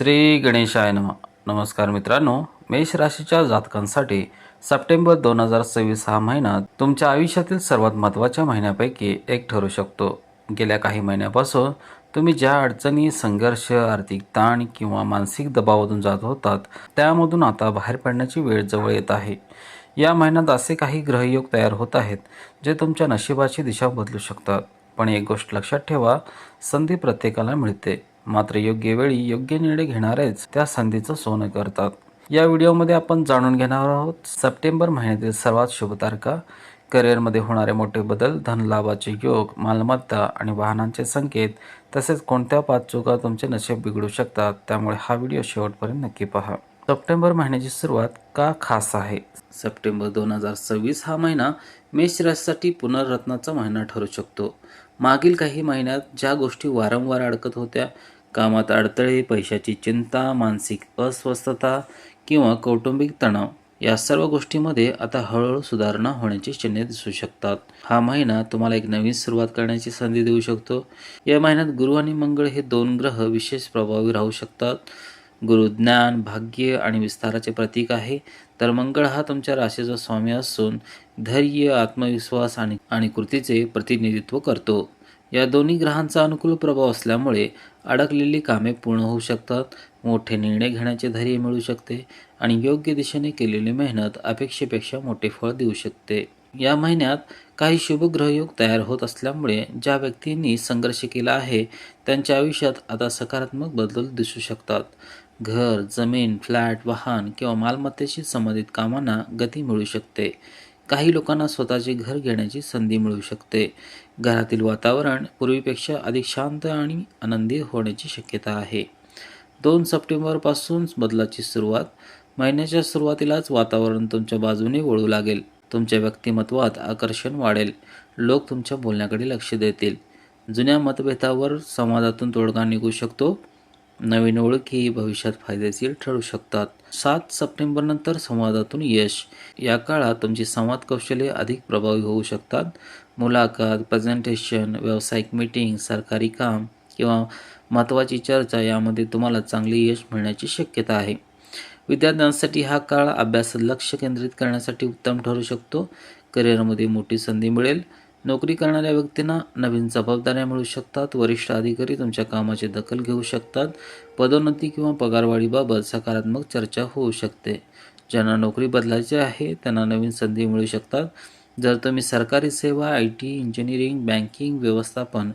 श्री गणेशाय नमः. नमस्कार मित्रांनो, मेष राशीच्या जातकांसाठी सप्टेंबर 2026 हा महिना तुमच्या आयुष्यातील सर्वात महत्त्वाच्या महिन्यापैकी एक ठरू शकतो. गेल्या काही महिन्यापासून तुम्ही ज्या अडचणी, संघर्ष, आर्थिक ताण किंवा मानसिक दबावातून जात होतात, त्यामधून आता बाहेर पडण्याची वेळ जवळ येत आहे. या महिन्यात असे काही ग्रहयोग तयार होत आहेत जे तुमच्या नशिबाची दिशा बदलू शकतात. पण एक गोष्ट लक्षात ठेवा, संधी प्रत्येकाला मिळते, मात्र योग्य वेळी योग्य निर्णय घेणारेच त्या संधीचं सोनं करतात. या व्हिडिओमध्ये आपण जाणून घेणार आहोत सप्टेंबर महिन्यातील सर्वात शुभ तारखा, करिअरमध्ये होणारे मोठे बदल, धनलाभाचे योग, मालमत्ता आणि वाहनांचे संकेत, तसेच कोणत्या 5 चुका तुमचे नशीब बिघडू शकतात. त्यामुळे हा व्हिडिओ शेवटपर्यंत नक्की पहा. सप्टेंबर महिन्याची सुरुवात का खास आहे? सप्टेंबर 2026 हा महिना मेष राशीसाठी पुनर्रत्नाचा महिना ठरू शकतो. मागील काही महिन्यात ज्या गोष्टी वारंवार अडकत होत्या, कामात अडथळे, पैशाची चिंता, मानसिक अस्वस्थता किंवा कौटुंबिक तणाव, या सर्व गोष्टींमध्ये आता हळूहळू सुधारणा होण्याची चिन्हे दिसू शकतात. हा महिना तुम्हाला एक नवीन सुरुवात करण्याची संधी देऊ शकतो. या महिन्यात गुरु आणि मंगळ हे 2 ग्रह विशेष प्रभावी राहू शकतात. गुरु ज्ञान, भाग्य आणि विस्ताराचे प्रतीक आहे, तर मंगळ हा तुमच्या राशीचा स्वामी असून धैर्य, आत्मविश्वास आणि कृतीचे प्रतिनिधित्व करतो. या दोन्ही ग्रहांचा अनुकूल प्रभाव असल्यामुळे अडकलेली कामे पूर्ण होऊ शकतात, मोठे निर्णय घेण्याचे धैर्य मिळू शकते आणि योग्य दिशेने केलेली मेहनत अपेक्षेपेक्षा मोठे फळ देऊ शकते. या महिन्यात काही शुभ ग्रहयोग तयार होत असल्यामुळे ज्या व्यक्तींनी संघर्ष केला आहे त्यांच्या आयुष्यात आता सकारात्मक बदल दिसू शकतात. घर, जमीन, फ्लॅट, वाहन किंवा मालमत्तेशी संबंधित कामांना गती मिळू शकते. काही लोकांना स्वतःचे घर घेण्याची संधी मिळू शकते. घरातील वातावरण पूर्वीपेक्षा अधिक शांत आणि आनंदी होण्याची शक्यता आहे. 2 सप्टेंबरपासून बदलाची सुरुवात. महिन्याच्या सुरुवातीलाच वातावरण तुमच्या बाजूने वळू लागेल. तुमच्या व्यक्तिमत्वात आकर्षण वाढेल. लोक तुमच्या बोलण्याकडे लक्ष देतील. जुन्या मतभेदावर संवादातून तोडगा निघू शकतो. नवीन ओळखी भविष्यात फायदेशीर ठरू शकतात. 7 सप्टेंबरनंतर संवादातून यश. या काळात तुमची संवाद कौशल्ये अधिक प्रभावी होऊ शकतात. मुलाखत, प्रेझेंटेशन, व्यावसायिक मीटिंग, सरकारी काम किंवा महत्त्वाची चर्चा यामध्ये तुम्हाला चांगले यश मिळण्याची शक्यता आहे. विद्यार्थ्यांसाठी हा काळ अभ्यासात लक्ष केंद्रित करण्यासाठी उत्तम ठरू शकतो. करिअरमध्ये मोठी संधी मिळेल. नोकरी करणाऱ्या व्यक्तींना नवीन जबाबदाऱ्या मिळू शकतात. वरिष्ठ अधिकारी तुमच्या कामाची दखल घेऊ शकतात. पदोन्नती किंवा पगारवाढीबाबत सकारात्मक चर्चा होऊ शकते. ज्यांना नोकरी बदलायची आहे त्यांना नवीन संधी मिळू शकतात. जर तुम्ही सरकारी सेवा, IT, इंजिनिअरिंग, बँकिंग, व्यवस्थापन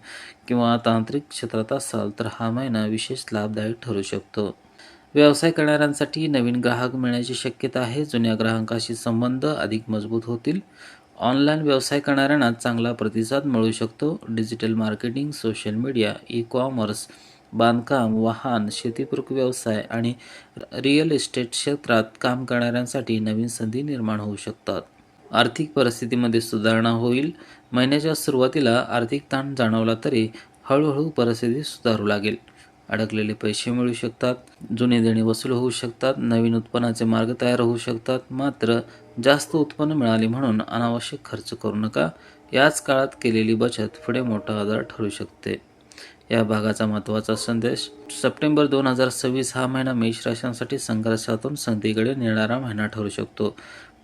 किंवा तांत्रिक क्षेत्रात असाल तर हा महिना विशेष लाभदायक ठरू शकतो. व्यवसाय करणाऱ्यांसाठी नवीन ग्राहक मिळण्याची शक्यता आहे. जुन्या ग्राहकांशी संबंध अधिक मजबूत होतील. ऑनलाईन व्यवसाय करणाऱ्यांना चांगला प्रतिसाद मिळू शकतो. Digital marketing, social media, e-commerce, बांधकाम, वाहन, शेतीपूरक व्यवसाय आणि रिअल इस्टेट क्षेत्रात काम करणाऱ्यांसाठी नवीन संधी निर्माण होऊ शकतात. आर्थिक परिस्थितीमध्ये सुधारणा होईल. महिन्याच्या सुरुवातीला आर्थिक ताण जाणवला तरी हळूहळू परिस्थिती सुधारू लागेल. अडकलेले पैसे मिळू शकतात. जुने देणे वसूल होऊ शकतात. नवीन उत्पन्नाचे मार्ग तयार होऊ शकतात. मात्र जास्त उत्पन्न मिळाले म्हणून अनावश्यक खर्च करू नका. याच काळात केलेली बचत पुढे मोठा आधार ठरू शकते. या भागाचा महत्त्वाचा संदेश. सप्टेंबर 2026 हा महिना मेष राशींसाठी संघर्षातून संधीकडे नेणारा महिना ठरू शकतो.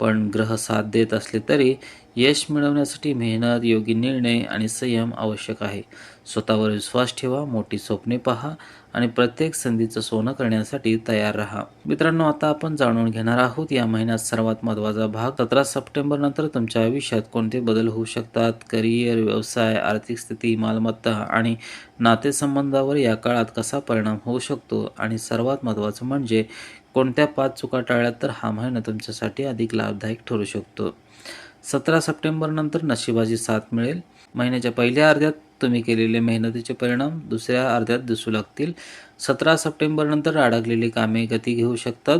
पण ग्रह साथ देत असले तरी यश मिळवण्यासाठी मेहनत, योग्य निर्णय आणि संयम आवश्यक आहे. स्वतःवर विश्वास ठेवा, मोठी स्वप्ने पहा आणि प्रत्येक संधीचं सोनं करण्यासाठी तयार राहा. मित्रांनो, आता आपण जाणून घेणार आहोत या महिन्यात सर्वात महत्त्वाचा भाग. 17 सप्टेंबर नंतर तुमच्या आयुष्यात कोणते बदल होऊ शकतात. करिअर, व्यवसाय, आर्थिक स्थिती, मालमत्ता आणि नातेसंबंधावर या काळात कसा परिणाम होऊ शकतो आणि सर्वात महत्त्वाचं म्हणजे कोणत्या 5 चुका टाळल्यात तर हा महिना तुमच्यासाठी अधिक लाभदायक ठरू शकतो. 17 सप्टेंबरनंतर नशिबाची साथ मिळेल. महिन्याच्या पहिल्या अर्ध्यात तुम्ही केलेले मेहनतीचे परिणाम दुसऱ्या अर्ध्यात दिसू लागतील. 17 सप्टेंबरनंतर अडकलेली कामे गती घेऊ शकतात.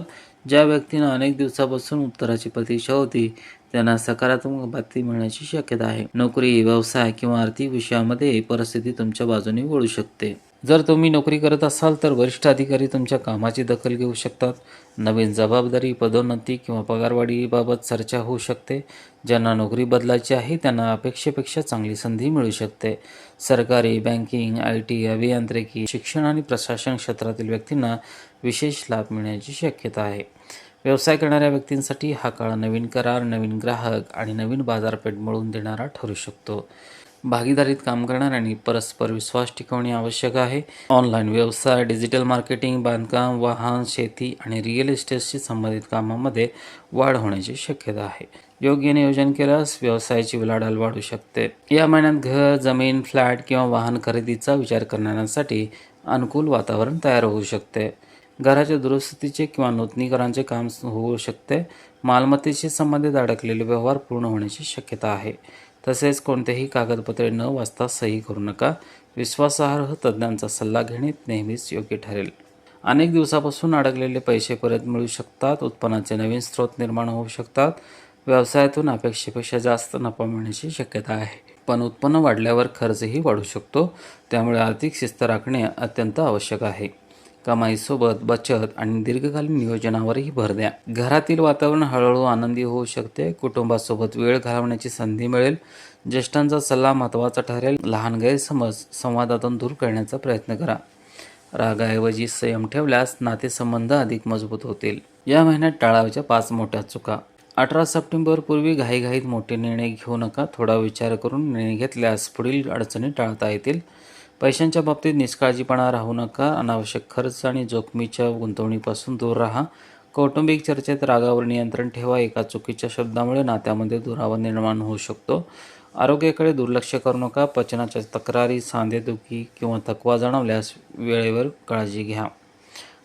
ज्या व्यक्तींना अनेक दिवसापासून उत्तराची प्रतीक्षा होती त्यांना सकारात्मक बातमी मिळण्याची शक्यता आहे. नोकरी, व्यवसाय किंवा आर्थिक विषयामध्ये परिस्थिती तुमच्या बाजूने वळू शकते. जर तुम्ही नोकरी करत असाल तर वरिष्ठ अधिकारी तुमच्या कामाची दखल घेऊ शकतात. नवीन जबाबदारी, पदोन्नती किंवा पगारवाढीबाबत चर्चा होऊ शकते. ज्यांना नोकरी बदलायची आहे त्यांना अपेक्षेपेक्षा चांगली संधी मिळू शकते. सरकारी, बँकिंग, IT, अभियांत्रिकी, शिक्षण आणि प्रशासन क्षेत्रातील व्यक्तींना विशेष लाभ मिळण्याची शक्यता आहे. व्यवसाय करणाऱ्या व्यक्तींसाठी हा काळ नवीन करार, नवीन ग्राहक आणि नवीन बाजारपेठ मिळवून देणारा ठरू शकतो. भागीदारीत काम करणाऱ्यांनी परस्पर विश्वास टिकवणे आवश्यक आहे. ऑनलाईन व्यवसाय, डिजिटल मार्केटिंग, बांधकाम, वाहन, शेती आणि रिअल इस्टेटशी संबंधित कामामध्ये वाढ होण्याची शक्यता आहे. योग्य नियोजन केल्यास व्यवसायाची उलाढाल वाढू शकते. या महिन्यात घर, जमीन, फ्लॅट किंवा वाहन खरेदीचा विचार करणाऱ्यांसाठी अनुकूल वातावरण तयार होऊ शकते. घराच्या दुरुस्तीचे किंवा नूतनीकरणाचे काम होऊ शकते. मालमत्तेशी संबंधित अडकलेले व्यवहार पूर्ण होण्याची शक्यता आहे. तसेच कोणतेही कागदपत्रे न वाचता सही करू नका. विश्वासार्ह तज्ज्ञांचा सल्ला घेणे नेहमीच योग्य ठरेल. अनेक दिवसापासून अडकलेले पैसे परत मिळू शकतात. उत्पन्नाचे नवीन स्रोत निर्माण होऊ शकतात. व्यवसायातून अपेक्षेपेक्षा जास्त नफा मिळण्याची शक्यता आहे. पण उत्पन्न वाढल्यावर खर्चही वाढू शकतो. त्यामुळे आर्थिक शिस्त राखणे अत्यंत आवश्यक आहे. कमाईसोबत बचत आणि दीर्घकालीन नियोजनावरही भर द्या. घरातील वातावरण हळूहळू आनंदी होऊ शकते. कुटुंबासोबत वेळ घालवण्याची संधी मिळेल. ज्येष्ठांचा सल्ला महत्त्वाचा ठरेल. लहान गैरसमज संवादातून दूर करण्याचा प्रयत्न करा. रागाऐवजी संयम ठेवल्यास नातेसंबंध अधिक मजबूत होतील. या महिन्यात टाळावयाच्या 5 मोठ्या चुका. 18 सप्टेंबरपूर्वी घाईघाईत मोठे निर्णय घेऊ नका. थोडा विचार करून निर्णय घेतल्यास पुढील अडचणी टाळता येतील. पैशांच्या बाबतीत निष्काळजीपणा राहू नका. अनावश्यक खर्च आणि जोखमीच्या गुंतवणुकीपासून दूर राहा. कौटुंबिक चर्चेत रागावर नियंत्रण ठेवा. एका चुकीच्या शब्दामुळे नात्यामध्ये दुरावा निर्माण होऊ शकतो. आरोग्याकडे दुर्लक्ष करू नका. पचनाच्या तक्रारी, सांधेदुखी किंवा थकवा जाणवल्यास वेळेवर काळजी घ्या.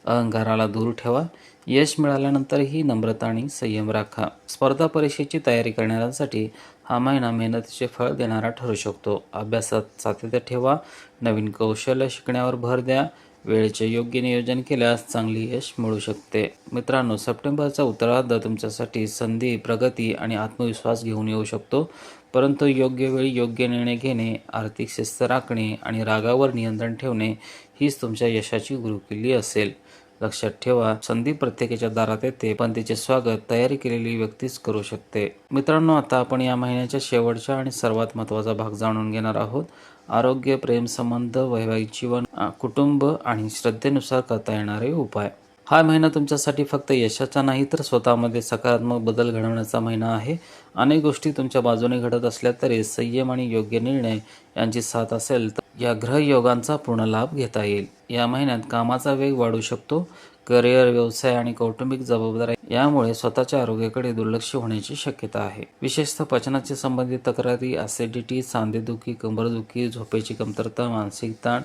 अहंकाराला दूर ठेवा. यश मिळाल्यानंतरही नम्रता आणि संयम राखा. स्पर्धा परीक्षेची तयारी करणाऱ्यांसाठी हा महिना मेहनतीचे फळ देणारा ठरू शकतो. अभ्यासात सातत्य ठेवा. नवीन कौशल्य शिकण्यावर भर द्या. वेळेचे योग्य नियोजन केल्यास चांगले यश मिळू शकते. मित्रांनो, सप्टेंबरचा उत्तरार्ध तुमच्यासाठी संधी, प्रगती आणि आत्मविश्वास घेऊन येऊ शकतो. परंतु योग्य वेळी योग्य निर्णय घेणे, आर्थिक शिस्त राखणे आणि रागावर नियंत्रण ठेवणे हीच तुमच्या यशाची गुरुकिल्ली असेल. लक्षात ठेवा, संधी प्रत्येकाच्या दारात येते, पण तिचे स्वागत तयारी केलेली व्यक्तीच करू शकते. मित्रांनो, आता आपण या महिन्याच्या शेवटच्या आणि सर्वात महत्त्वाचा भाग जाणून घेणार आहोत. आरोग्य, प्रेमसंबंध, वैवाहिक जीवन, कुटुंब आणि श्रद्धेनुसार करता येणारे उपाय. हा महिना तुमच्यासाठी फक्त यशाचा नाही तर स्वतःमध्ये सकारात्मक बदल घडवण्याचा महिना आहे. अनेक गोष्टी तुमच्या बाजूने घडत असल्या तरी संयम आणि योग्य निर्णय यांची साथ असेल तर या ग्रहयोगांचा पूर्ण लाभ घेता येईल. या महिन्यात कामाचा वेग वाढू शकतो. करिअर, व्यवसाय आणि कौटुंबिक जबाबदाऱ्या यामुळे स्वतःच्या आरोग्याकडे दुर्लक्ष होण्याची शक्यता आहे. विशेषतः पचनाचे संबंधित तक्रारी, ॲसिडिटी, सांधेदुखी, कंबरदुखी, झोपेची कमतरता, मानसिक ताण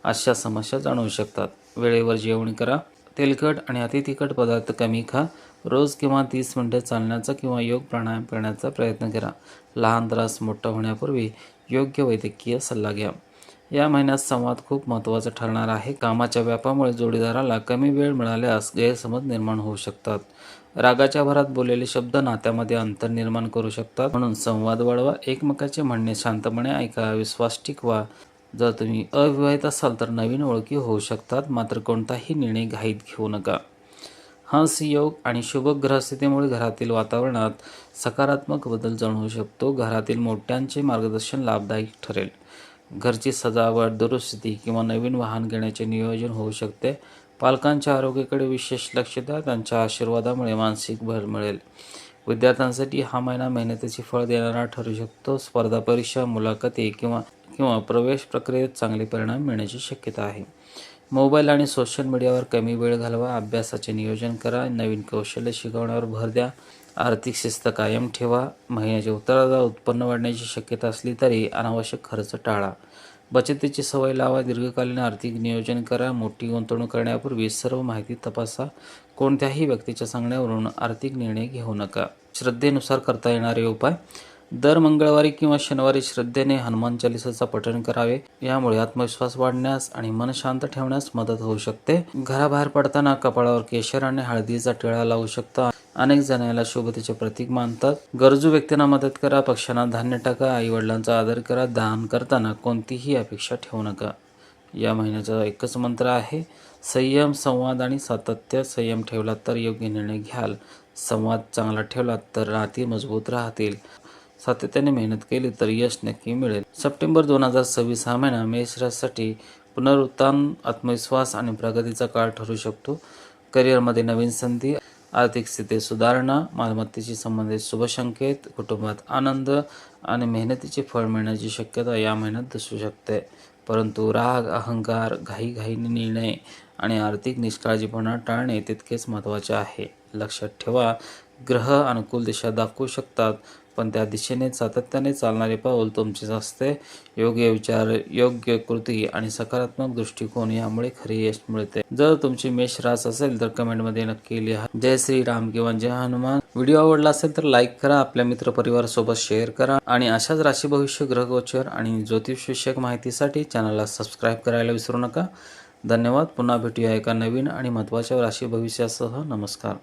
अशा समस्या जाणवू शकतात. वेळेवर जेवण करा. तेलकट आणि अतितिखट पदार्थ कमी खा. रोज किंवा 30 मिनिटे चालण्याचा किंवा योग प्राणायाम करण्याचा प्रयत्न करा. लहान त्रास मोठा होण्यापूर्वी योग्य वैद्यकीय सल्ला घ्या. या महिन्यात संवाद खूप महत्त्वाचा ठरणार आहे. कामाच्या व्यापामुळे जोडीदाराला कमी वेळ मिळाल्यास गैरसमज निर्माण होऊ शकतात. रागाच्या भरात बोललेले शब्द नात्यामध्ये अंतर निर्माण करू शकतात. म्हणून संवाद वाढवा. एकमेकाचे म्हणणे शांतपणे ऐका. विश्वास टिकवा. जर तुम्ही अविवाहित असाल तर नवीन ओळखी होऊ शकतात. मात्र कोणताही निर्णय घाईत घेऊ नका. हंस योग आणि शुभ ग्रहस्थितीमुळे घरातील वातावरणात सकारात्मक बदल जाणवू शकतो. घरातील मोठ्यांचे मार्गदर्शन लाभदायक ठरेल. घरची सजावट, दुरुस्ती किंवा नवीन वाहन घेण्याचे नियोजन होऊ शकते. पालकांच्या आरोग्याकडे विशेष लक्ष द्या. त्यांच्या आशीर्वादामुळे मानसिक बळ मिळेल. विद्यार्थ्यांसाठी हा महिना मेहनतीचे फळ देणारा ठरू शकतो. स्पर्धा परीक्षा, मुलाखती किंवा प्रवेश प्रक्रियेत चांगले परिणाम मिळण्याची शक्यता आहे. मोबाईल आणि सोशल मीडियावर कमी वेळ घालवा. अभ्यासाचे नियोजन करा. नवीन कौशल्य शिकवण्यावर भर द्या. आर्थिक शिस्त कायम ठेवा. महिन्याच्या उत्तरार्धात उत्पन्न वाढण्याची शक्यता असली तरी अनावश्यक खर्च टाळा. बचतीची सवय लावा. दीर्घकालीन आर्थिक नियोजन करा. मोठी गुंतवणूक करण्यापूर्वी सर्व माहिती तपासा. कोणत्याही व्यक्तीच्या सांगण्यावरून आर्थिक निर्णय घेऊ नका. श्रद्धेनुसार करता येणारे उपाय. दर मंगळवारी किंवा शनिवारी श्रद्धेने हनुमान चालिसाचा पठण करावे. यामुळे आत्मविश्वास वाढण्यास आणि मन शांत ठेवण्यास मदत होऊ शकते. घराबाहेर पडताना कपाळावर केशर आणि हळदीचा टिळा लावू शकता. अनेक जण याला शुभतेचे प्रतीक मानतात. गरजू व्यक्तींना मदत करा. पक्ष्यांना धान्य टाका. आईवडिलांचा आदर करा. दान करताना कोणतीही अपेक्षा ठेवू नका. या महिन्याचा एकच मंत्र आहे, संयम, संवाद आणि सातत्य. संयम ठेवलात तर योग्य निर्णय घ्याल. संवाद चांगला ठेवलात तर नाती मजबूत राहतील. सातत्याने मेहनत केली तर यश नक्की मिळेल. सप्टेंबर 2026 हा महिना मेष राशीसाठी पुनरुत्थान, आत्मविश्वास आणि प्रगतीचा काळ ठरू शकतो. करिअरमध्ये नवीन संधी, आर्थिक स्थिती सुधारणा, मालमत्तेशी संबंधित शुभ संकेत, कुटुंबात आनंद आणि मेहनतीचे फळ मिळण्याची शक्यता या महिन्यात दिसू शकते. परंतु राग, अहंकार, घाईघाईने निर्णय आणि आर्थिक निष्काळजीपणा टाळणे तितकेच महत्त्वाचे आहे. लक्षात ठेवा, ग्रह अनुकूल दिशा दाखवू शकतात, पण त्या दिशेने सातत्याने चालणारे पाऊल तुमचेच असते. योग्य विचार, योग्य कृती आणि सकारात्मक दृष्टिकोन यामुळे खरे यश मिळते. जर तुमची मेष रास असेल तर कमेंटमध्ये नक्की लिहा जय श्रीराम किंवा जय हनुमान. व्हिडिओ आवडला असेल तर लाईक करा, आपल्या मित्रपरिवारासोबत शेअर करा आणि अशाच राशी भविष्य, ग्रहगोचर आणि ज्योतिषविषयक माहितीसाठी चॅनलला सबस्क्राईब करायला विसरू नका. धन्यवाद. पुन्हा भेटूया एका नवीन आणि महत्त्वाच्या राशी भविष्यासह. नमस्कार.